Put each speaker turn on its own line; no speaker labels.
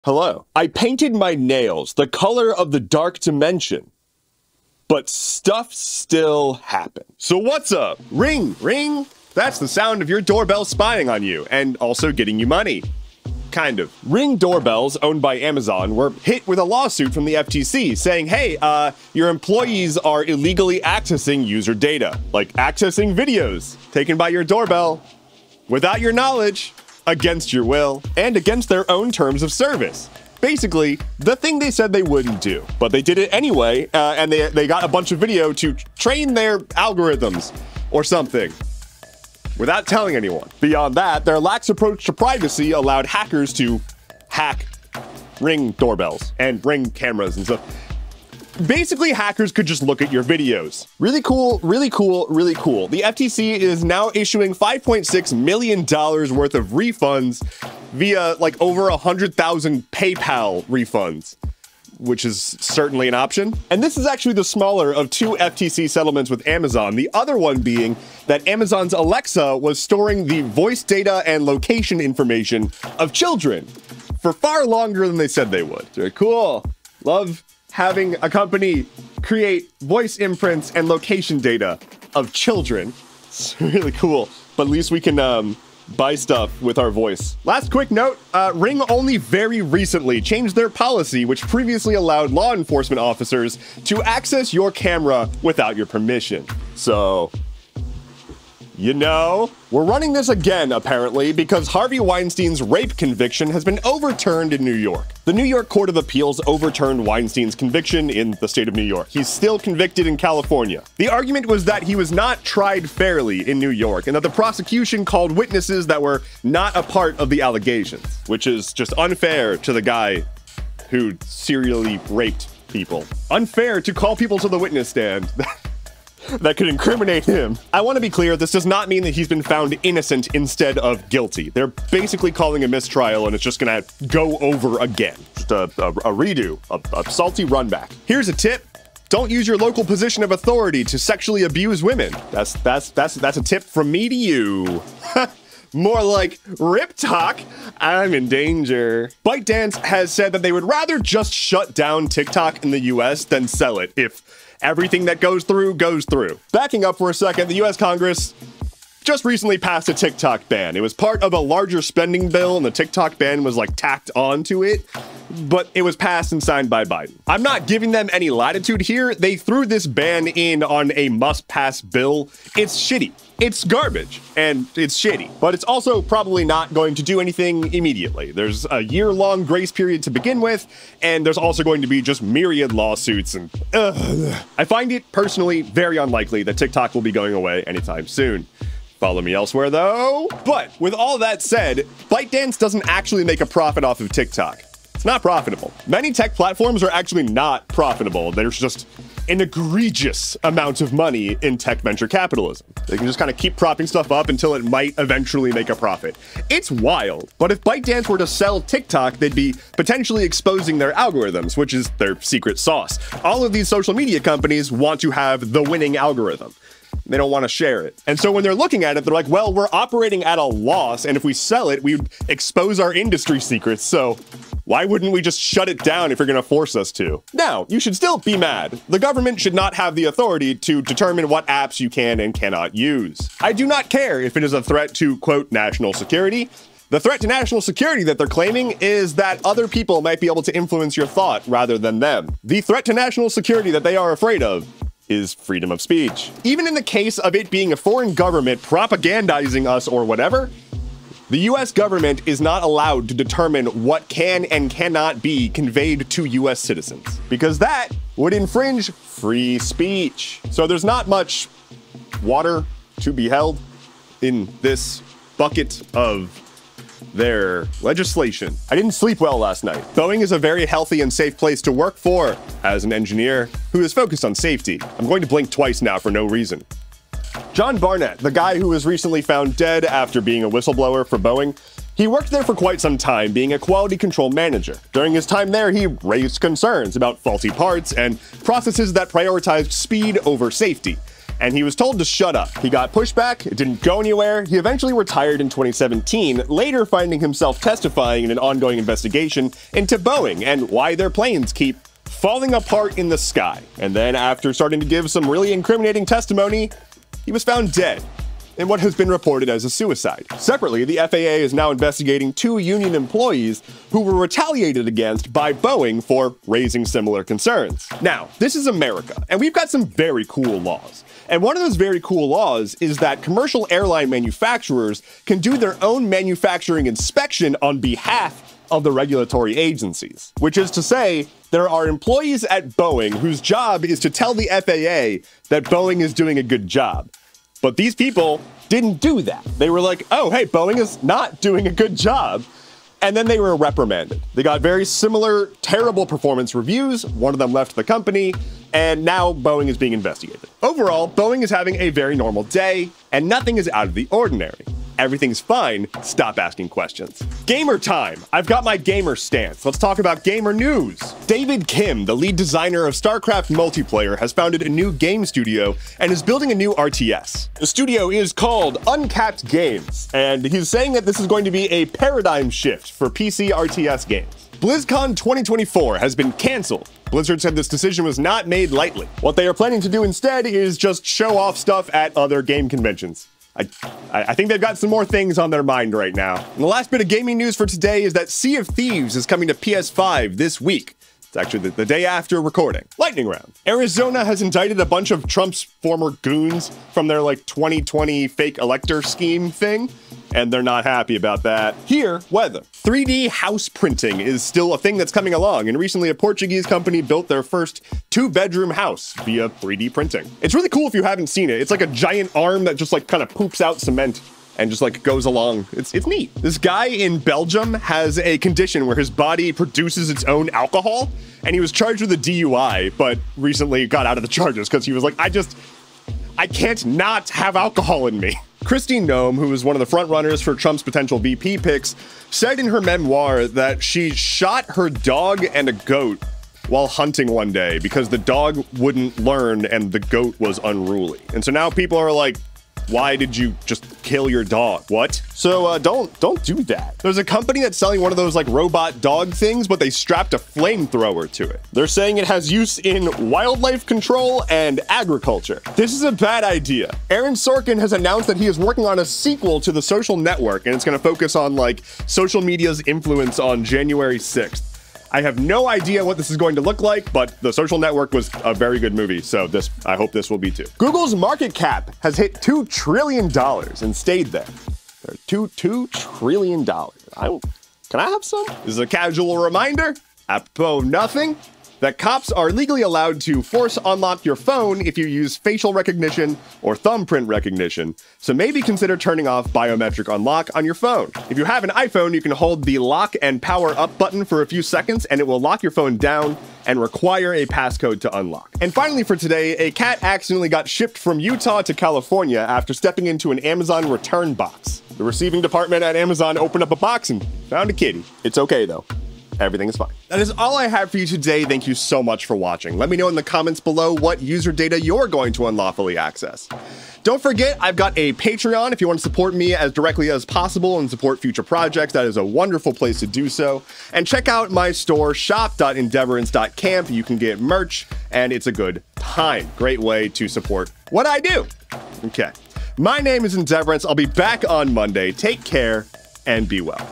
Hello. I painted my nails the color of the dark dimension, but stuff still happened. So what's up? Ring, ring. That's the sound of your doorbell spying on you and also getting you money. Kind of. Ring doorbells, owned by Amazon, were hit with a lawsuit from the FTC saying, hey, your employees are illegally accessing user data, like accessing videos taken by your doorbell without your knowledge, against your will, and against their own terms of service. Basically, the thing they said they wouldn't do. But they did it anyway, and they got a bunch of video to train their algorithms or something, without telling anyone. Beyond that, their lax approach to privacy allowed hackers to hack Ring doorbells and Ring cameras and stuff. Basically, hackers could just look at your videos. Really cool, really cool, really cool. The FTC is now issuing $5.6 million worth of refunds via like over 100,000 PayPal refunds, which is certainly an option. And this is actually the smaller of two FTC settlements with Amazon, the other one being that Amazon's Alexa was storing the voice data and location information of children for far longer than they said they would. Very cool. Love having a company create voice imprints and location data of children. It's really cool, but at least we can buy stuff with our voice. Last quick note, Ring only very recently changed their policy, which previously allowed law enforcement officers to access your camera without your permission. So, you know, we're running this again, apparently, because Harvey Weinstein's rape conviction has been overturned in New York. The New York Court of Appeals overturned Weinstein's conviction in the state of New York. He's still convicted in California. The argument was that he was not tried fairly in New York, and that the prosecution called witnesses that were not a part of the allegations, which is just unfair to the guy who serially raped people. Unfair to call people to the witness stand that could incriminate him. I want to be clear, this does not mean that he's been found innocent instead of guilty. They're basically calling a mistrial and it's just gonna go over again. Just a redo, a salty run back. Here's a tip. Don't use your local position of authority to sexually abuse women. That's a tip from me to you. More like rip talk. I'm in danger. ByteDance has said that they would rather just shut down TikTok in the US than sell it if everything that goes through goes through. Backing up for a second, the US Congress just recently passed a TikTok ban. It was part of a larger spending bill, and the TikTok ban was like tacked onto it, but it was passed and signed by Biden. I'm not giving them any latitude here. They threw this ban in on a must-pass bill. It's shitty. It's garbage, and it's shitty, but it's also probably not going to do anything immediately. There's a year-long grace period to begin with, and there's also going to be just myriad lawsuits, and I find it personally very unlikely that TikTok will be going away anytime soon. Follow me elsewhere, though. But with all that said, ByteDance doesn't actually make a profit off of TikTok. It's not profitable. Many tech platforms are actually not profitable. There's just an egregious amount of money in tech venture capitalism. They can just kind of keep propping stuff up until it might eventually make a profit. It's wild. But if ByteDance were to sell TikTok, they'd be potentially exposing their algorithms, which is their secret sauce. All of these social media companies want to have the winning algorithm. They don't want to share it. And so when they're looking at it, they're like, well, we're operating at a loss, and if we sell it, we would expose our industry secrets, so why wouldn't we just shut it down if you're gonna force us to? Now, you should still be mad. The government should not have the authority to determine what apps you can and cannot use. I do not care if it is a threat to, quote, national security. The threat to national security that they're claiming is that other people might be able to influence your thought rather than them. The threat to national security that they are afraid of is freedom of speech. Even in the case of it being a foreign government propagandizing us or whatever, the US government is not allowed to determine what can and cannot be conveyed to US citizens, because that would infringe free speech. So there's not much water to be held in this bucket of their legislation. I didn't sleep well last night. Boeing is a very healthy and safe place to work for as an engineer who is focused on safety. I'm going to blink twice now for no reason. John Barnett, the guy who was recently found dead after being a whistleblower for Boeing, he worked there for quite some time being a quality control manager. During his time there, he raised concerns about faulty parts and processes that prioritized speed over safety. and he was told to shut up. He got pushback, it didn't go anywhere, he eventually retired in 2017, later finding himself testifying in an ongoing investigation into Boeing and why their planes keep falling apart in the sky. And then after starting to give some really incriminating testimony, he was found dead in what has been reported as a suicide. Separately, the FAA is now investigating 2 union employees who were retaliated against by Boeing for raising similar concerns. Now, this is America, and we've got some very cool laws. And one of those very cool laws is that commercial airline manufacturers can do their own manufacturing inspection on behalf of the regulatory agencies. Which is to say, there are employees at Boeing whose job is to tell the FAA that Boeing is doing a good job. But these people didn't do that. They were like, oh, hey, Boeing is not doing a good job. And then they were reprimanded. They got very similar, terrible performance reviews. One of them left the company, and now Boeing is being investigated. Overall, Boeing is having a very normal day, and nothing is out of the ordinary. Everything's fine, stop asking questions. Gamer time! I've got my gamer stance. Let's talk about gamer news. David Kim, the lead designer of StarCraft multiplayer, has founded a new game studio and is building a new RTS. The studio is called Uncapped Games, and he's saying that this is going to be a paradigm shift for PC RTS games. BlizzCon 2024 has been canceled. Blizzard said this decision was not made lightly. What they are planning to do instead is just show off stuff at other game conventions. I think they've got some more things on their mind right now. And the last bit of gaming news for today is that Sea of Thieves is coming to PS5 this week. It's actually the day after recording. Lightning round. Arizona has indicted a bunch of Trump's former goons from their 2020 fake elector scheme thing, and they're not happy about that. Here, weather. 3D house printing is still a thing that's coming along, and recently a Portuguese company built their first 2-bedroom house via 3D printing. It's really cool if you haven't seen it. It's like a giant arm that just kind of poops out cement and just goes along. It's neat. This guy in Belgium has a condition where his body produces its own alcohol, and he was charged with a DUI, but recently got out of the charges because he was like, I can't not have alcohol in me. Christine Noem, who was one of the frontrunners for Trump's potential VP picks, said in her memoir that she shot her dog and a goat while hunting one day because the dog wouldn't learn and the goat was unruly. And so now people are like, why did you just kill your dog? What? So don't do that. There's a company that's selling one of those robot dog things, but they strapped a flamethrower to it. They're saying it has use in wildlife control and agriculture. This is a bad idea. Aaron Sorkin has announced that he is working on a sequel to The Social Network, and it's going to focus on social media's influence on January 6th. I have no idea what this is going to look like, but The Social Network was a very good movie, so I hope this will be too. Google's market cap has hit $2 trillion and stayed there. They're $2 trillion. Can I have some? This is a casual reminder, apropos nothing, that cops are legally allowed to force unlock your phone if you use facial recognition or thumbprint recognition, so maybe consider turning off biometric unlock on your phone. If you have an iPhone, you can hold the lock and power up button for a few seconds and it will lock your phone down and require a passcode to unlock. And finally for today, a cat accidentally got shipped from Utah to California after stepping into an Amazon return box. The receiving department at Amazon opened up a box and found a kitty. It's okay though. Everything is fine. That is all I have for you today. Thank you so much for watching. Let me know in the comments below what user data you're going to unlawfully access. Don't forget, I've got a Patreon if you want to support me as directly as possible and support future projects. That is a wonderful place to do so. And check out my store, shop.endeavorance.camp. You can get merch, and it's a good time. Great way to support what I do. Okay. My name is Endeavorance. I'll be back on Monday. Take care and be well.